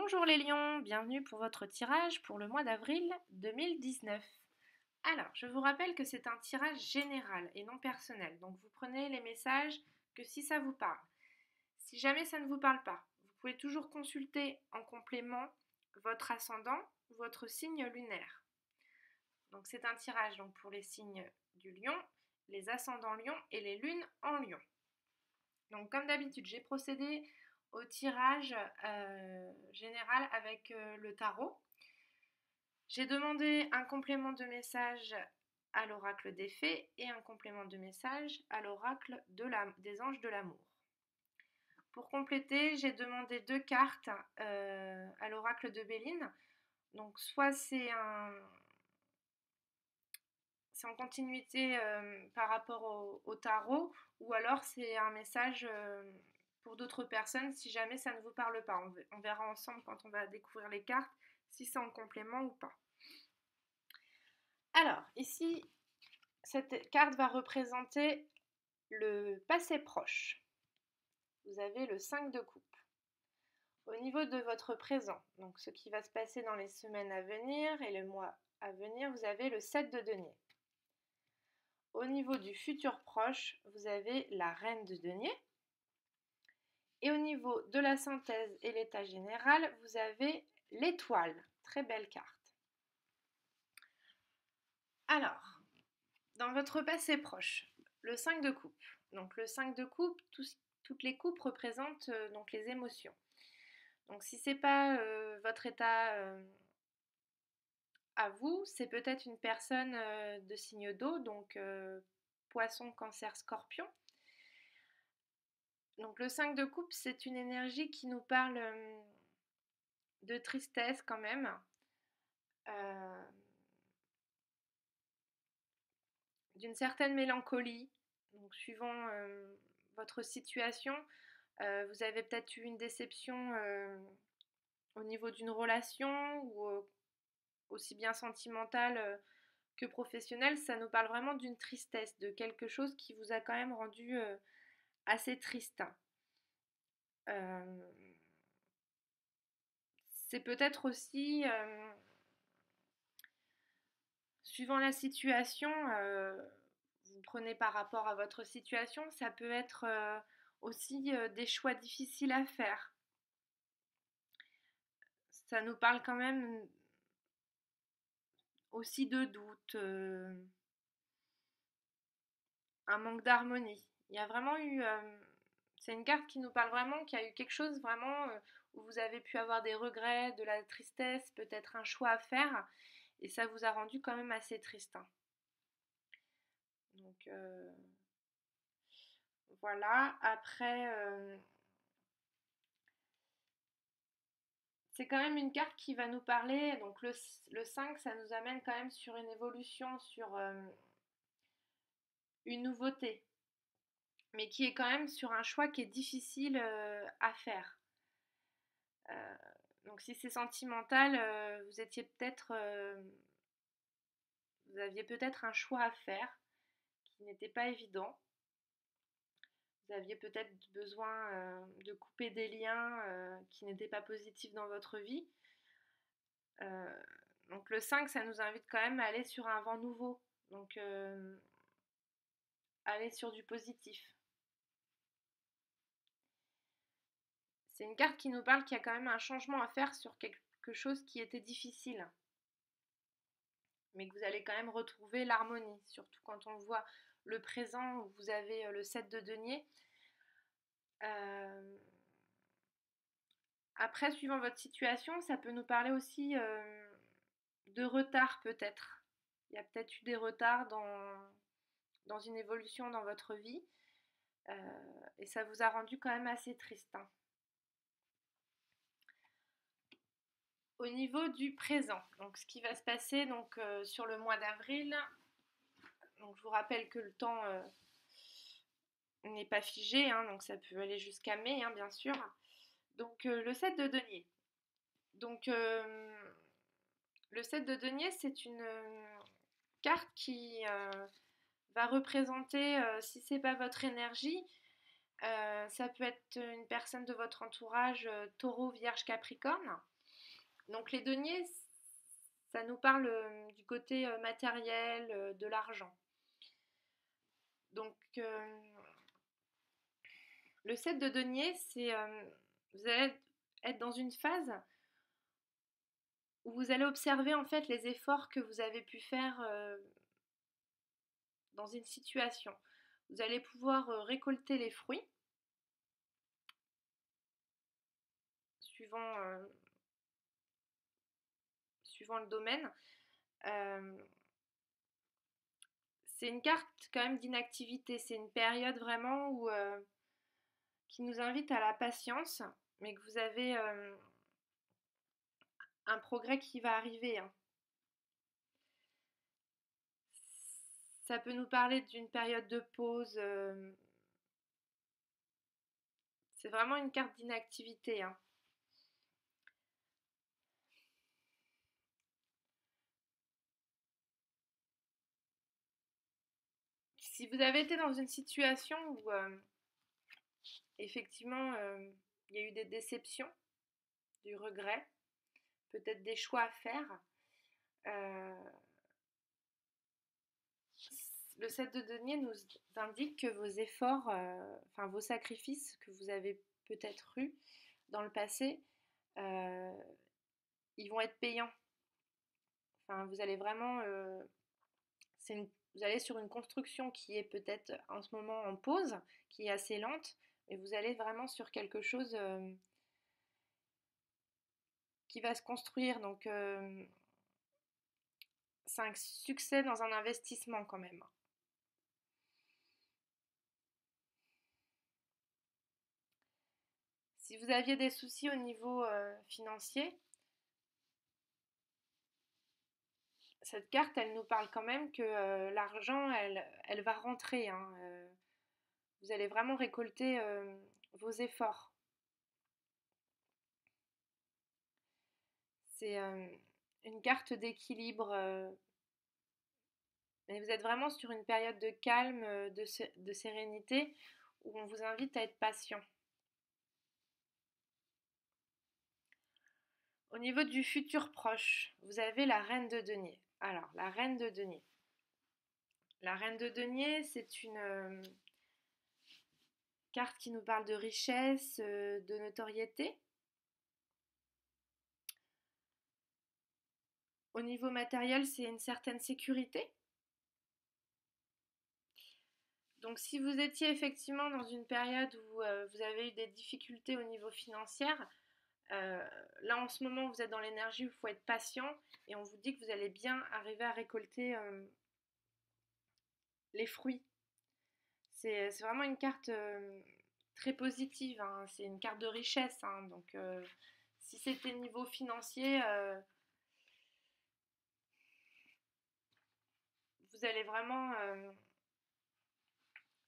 Bonjour les lions, bienvenue pour votre tirage pour le mois d'avril 2019. Alors, je vous rappelle que c'est un tirage général et non personnel, donc vous prenez les messages que si ça vous parle. Si jamais ça ne vous parle pas, vous pouvez toujours consulter en complément votre ascendant ou votre signe lunaire. Donc c'est un tirage donc, pour les signes du lion, les ascendants lion et les lunes en lion. Donc comme d'habitude, j'ai procédé au tirage général avec le tarot. J'ai demandé un complément de message à l'oracle des fées et un complément de message à l'oracle des anges de l'amour. Pour compléter, j'ai demandé 2 cartes à l'oracle de Béline. Donc soit c'est en continuité par rapport au tarot, ou alors c'est un message pour d'autres personnes si jamais ça ne vous parle pas. On verra ensemble quand on va découvrir les cartes si c'est en complément ou pas. Alors, ici, cette carte va représenter le passé proche. Vous avez le 5 de coupe. Au niveau de votre présent, donc ce qui va se passer dans les semaines à venir et le mois à venir, vous avez le 7 de denier. Au niveau du futur proche, vous avez la reine de denier. Et au niveau de la synthèse et l'état général, vous avez l'étoile. Très belle carte. Alors, dans votre passé proche, le 5 de coupe. Donc le 5 de coupe, toutes les coupes représentent donc les émotions. Donc si ce n'est pas votre état à vous, c'est peut-être une personne de signe d'eau, donc poisson, cancer, scorpion. Donc le 5 de coupe, c'est une énergie qui nous parle de tristesse quand même. D'une certaine mélancolie. Donc suivant votre situation, vous avez peut-être eu une déception au niveau d'une relation ou aussi bien sentimentale que professionnelle. Ça nous parle vraiment d'une tristesse, de quelque chose qui vous a quand même rendu assez triste. C'est peut-être aussi, suivant la situation, vous prenez par rapport à votre situation, ça peut être aussi des choix difficiles à faire. Ça nous parle quand même aussi de doute, un manque d'harmonie. Il y a vraiment eu... c'est une carte qui nous parle vraiment qu'il y a eu quelque chose vraiment où vous avez pu avoir des regrets, de la tristesse, peut-être un choix à faire, et ça vous a rendu quand même assez triste. Hein. Donc voilà, après... c'est quand même une carte qui va nous parler, donc le 5, ça nous amène quand même sur une évolution, sur une nouveauté, mais qui est quand même sur un choix qui est difficile à faire. Euh, donc si c'est sentimental, vous étiez peut-être, vous aviez peut-être un choix à faire qui n'était pas évident. Vous aviez peut-être besoin de couper des liens qui n'étaient pas positifs dans votre vie. Euh, donc le 5, ça nous invite quand même à aller sur un vent nouveau. Donc aller sur du positif. C'est une carte qui nous parle qu'il y a quand même un changement à faire sur quelque chose qui était difficile. Mais que vous allez quand même retrouver l'harmonie. Surtout quand on voit le présent où vous avez le 7 de denier. Après, suivant votre situation, ça peut nous parler aussi de retard peut-être. Il y a peut-être eu des retards dans une évolution dans votre vie. Et ça vous a rendu quand même assez triste. Hein. Au niveau du présent, donc ce qui va se passer donc, sur le mois d'avril, donc je vous rappelle que le temps n'est pas figé, hein, donc ça peut aller jusqu'à mai, hein, bien sûr. Donc le 7 de denier. Donc le 7 de denier, c'est une carte qui va représenter, si c'est pas votre énergie, ça peut être une personne de votre entourage, taureau, vierge, capricorne. Donc les deniers, ça nous parle du côté matériel, de l'argent. Donc le 7 de denier, c'est vous allez être dans une phase où vous allez observer en fait les efforts que vous avez pu faire dans une situation. Vous allez pouvoir récolter les fruits suivant, suivant le domaine. Euh, c'est une carte quand même d'inactivité. C'est une période vraiment où, qui nous invite à la patience, mais que vous avez un progrès qui va arriver, hein. Ça peut nous parler d'une période de pause. C'est vraiment une carte d'inactivité, hein. Si vous avez été dans une situation où effectivement il y a eu des déceptions, du regret, peut-être des choix à faire, euh, le 7 de denier nous indique que vos efforts, enfin vos sacrifices que vous avez peut-être eus dans le passé, euh, ils vont être payants. Enfin, vous allez vraiment, vous allez sur une construction qui est peut-être en ce moment en pause, qui est assez lente, mais vous allez vraiment sur quelque chose qui va se construire. Donc, c'est un succès dans un investissement quand même. Si vous aviez des soucis au niveau financier, cette carte, elle nous parle quand même que l'argent, elle va rentrer, hein. Vous allez vraiment récolter vos efforts. C'est une carte d'équilibre. Mais vous êtes vraiment sur une période de calme, de sérénité, où on vous invite à être patient. Au niveau du futur proche, vous avez la reine de denier. Alors, la reine de denier. La reine de denier, c'est une carte qui nous parle de richesse, de notoriété. Au niveau matériel, c'est une certaine sécurité. Donc si vous étiez effectivement dans une période où vous avez eu des difficultés au niveau financier, euh, là en ce moment vous êtes dans l'énergie où il faut être patient et on vous dit que vous allez bien arriver à récolter les fruits. C'est vraiment une carte très positive, hein. C'est une carte de richesse, hein. Donc si c'était niveau financier, vous allez vraiment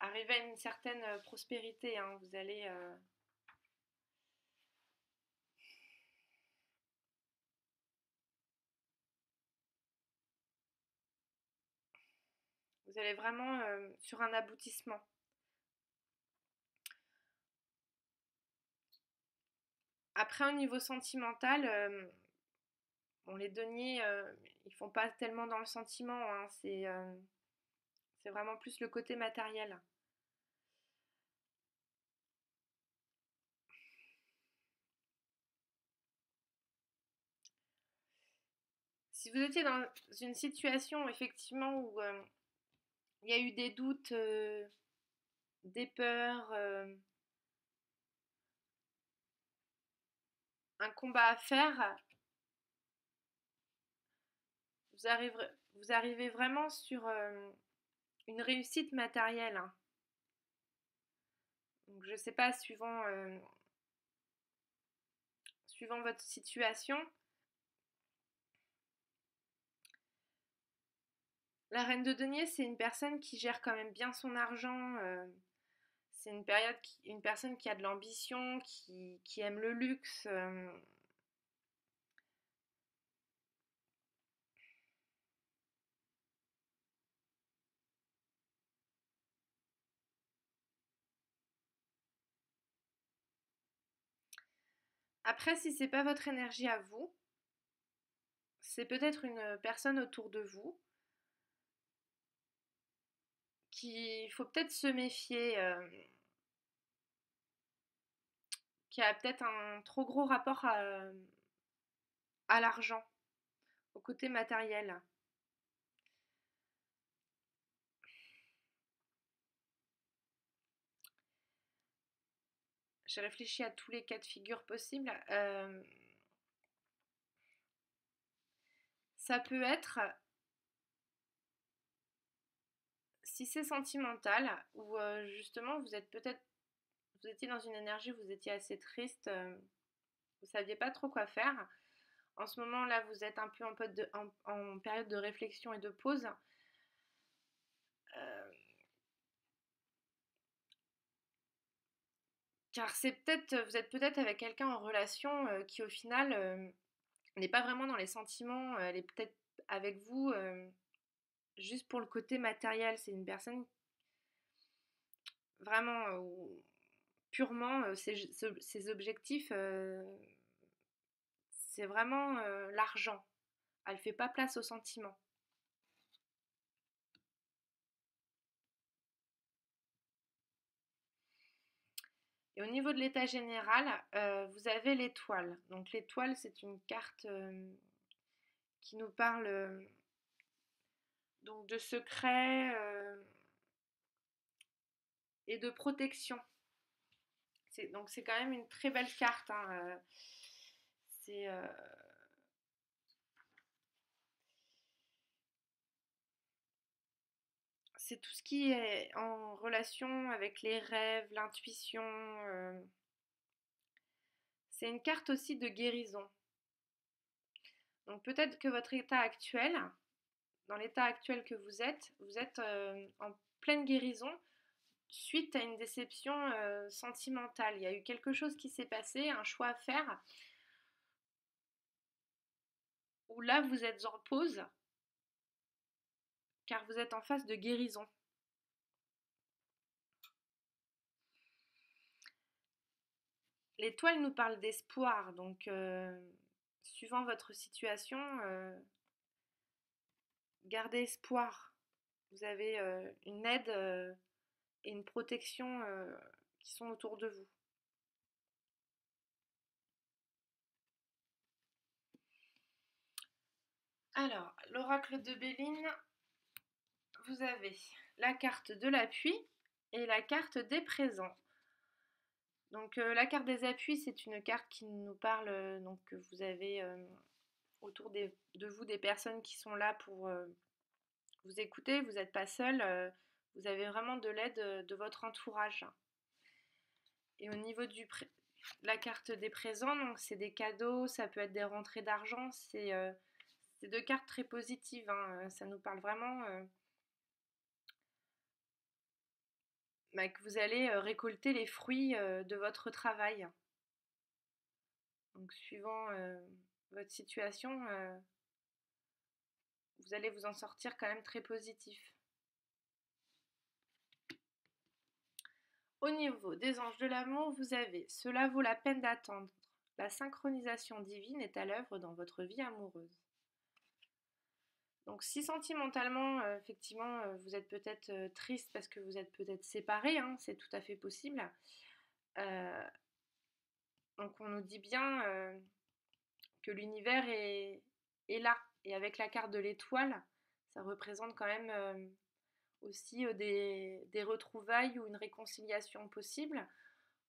arriver à une certaine prospérité, hein. Vous allez vraiment sur un aboutissement. Après, au niveau sentimental, bon, les deniers, ils font pas tellement dans le sentiment, hein. C'est vraiment plus le côté matériel. Si vous étiez dans une situation effectivement où il y a eu des doutes, des peurs, un combat à faire, vous arriverez, vous arrivez vraiment sur une réussite matérielle, hein. Donc, je ne sais pas, suivant votre situation. La reine de denier, c'est une personne qui gère quand même bien son argent. C'est une personne qui a de l'ambition, qui aime le luxe. Après, si c'est pas votre énergie à vous, c'est peut-être une personne autour de vous qu'il faut peut-être se méfier, qui a peut-être un trop gros rapport à l'argent, au côté matériel. J'ai réfléchi à tous les cas de figure possibles. Ça peut être, si c'est sentimental, ou justement vous étiez dans une énergie, vous étiez assez triste, vous saviez pas trop quoi faire. En ce moment là, vous êtes un peu en période de réflexion et de pause. Euh, Car vous êtes peut-être avec quelqu'un en relation qui au final n'est pas vraiment dans les sentiments, elle est peut-être avec vous juste pour le côté matériel. C'est une personne vraiment purement ses objectifs, c'est vraiment l'argent. Elle fait pas place aux sentiments. Et au niveau de l'état général, vous avez l'étoile. Donc l'étoile, c'est une carte qui nous parle donc de secret et de protection. Donc c'est quand même une très belle carte, hein, c'est c'est tout ce qui est en relation avec les rêves, l'intuition. C'est une carte aussi de guérison. Donc peut-être que votre état actuel, dans l'état actuel que vous êtes en pleine guérison suite à une déception sentimentale. Il y a eu quelque chose qui s'est passé, un choix à faire, où là vous êtes en pause, car vous êtes en phase de guérison. L'étoile nous parle d'espoir, donc suivant votre situation, gardez espoir. Vous avez une aide et une protection qui sont autour de vous. Alors, l'oracle de Béline, vous avez la carte de l'appui et la carte des présents. Donc la carte des appuis, c'est une carte qui nous parle donc que vous avez autour de vous des personnes qui sont là pour vous écouter. Vous n'êtes pas seul, vous avez vraiment de l'aide de votre entourage. Et au niveau la carte des présents, donc c'est des cadeaux, ça peut être des rentrées d'argent, c'est deux cartes très positives, hein. Ça nous parle vraiment bah, que vous allez récolter les fruits de votre travail. Donc suivant votre situation, vous allez vous en sortir quand même très positif. Au niveau des anges de l'amour, vous avez cela vaut la peine d'attendre. La synchronisation divine est à l'œuvre dans votre vie amoureuse. Donc si sentimentalement, effectivement, vous êtes peut-être triste parce que vous êtes peut-être séparés, hein, c'est tout à fait possible. Euh, donc on nous dit bien que l'univers est là. Et avec la carte de l'étoile, ça représente quand même aussi des retrouvailles ou une réconciliation possible,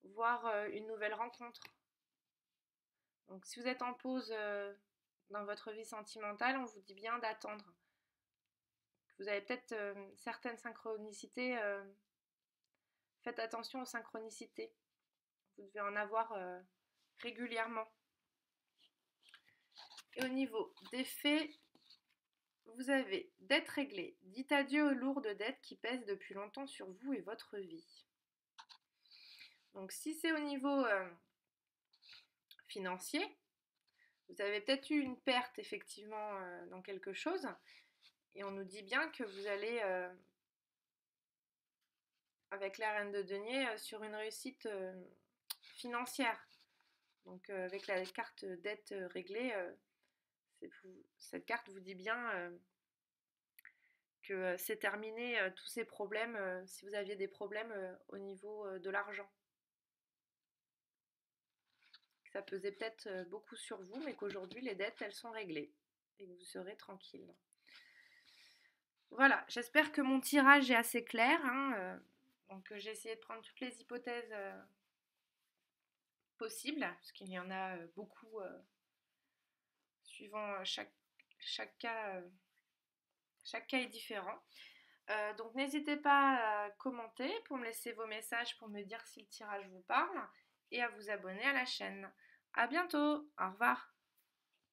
voire une nouvelle rencontre. Donc si vous êtes en pause dans votre vie sentimentale, on vous dit bien d'attendre. Vous avez peut-être certaines synchronicités. Faites attention aux synchronicités. Vous devez en avoir régulièrement. Et au niveau des faits, vous avez dettes réglées. Dites adieu aux lourdes dettes qui pèsent depuis longtemps sur vous et votre vie. Donc si c'est au niveau financier, vous avez peut-être eu une perte effectivement dans quelque chose. Et on nous dit bien que vous allez, avec la reine de denier, sur une réussite financière. Donc avec la carte dette réglée, Cette carte vous dit bien que c'est terminé tous ces problèmes, si vous aviez des problèmes au niveau de l'argent. Ça pesait peut-être beaucoup sur vous, mais qu'aujourd'hui les dettes elles sont réglées et que vous serez tranquille. Voilà, j'espère que mon tirage est assez clair, hein, donc j'ai essayé de prendre toutes les hypothèses possibles, parce qu'il y en a beaucoup suivant chaque cas est différent. Donc n'hésitez pas à commenter pour me laisser vos messages pour me dire si le tirage vous parle et à vous abonner à la chaîne. À bientôt, au revoir.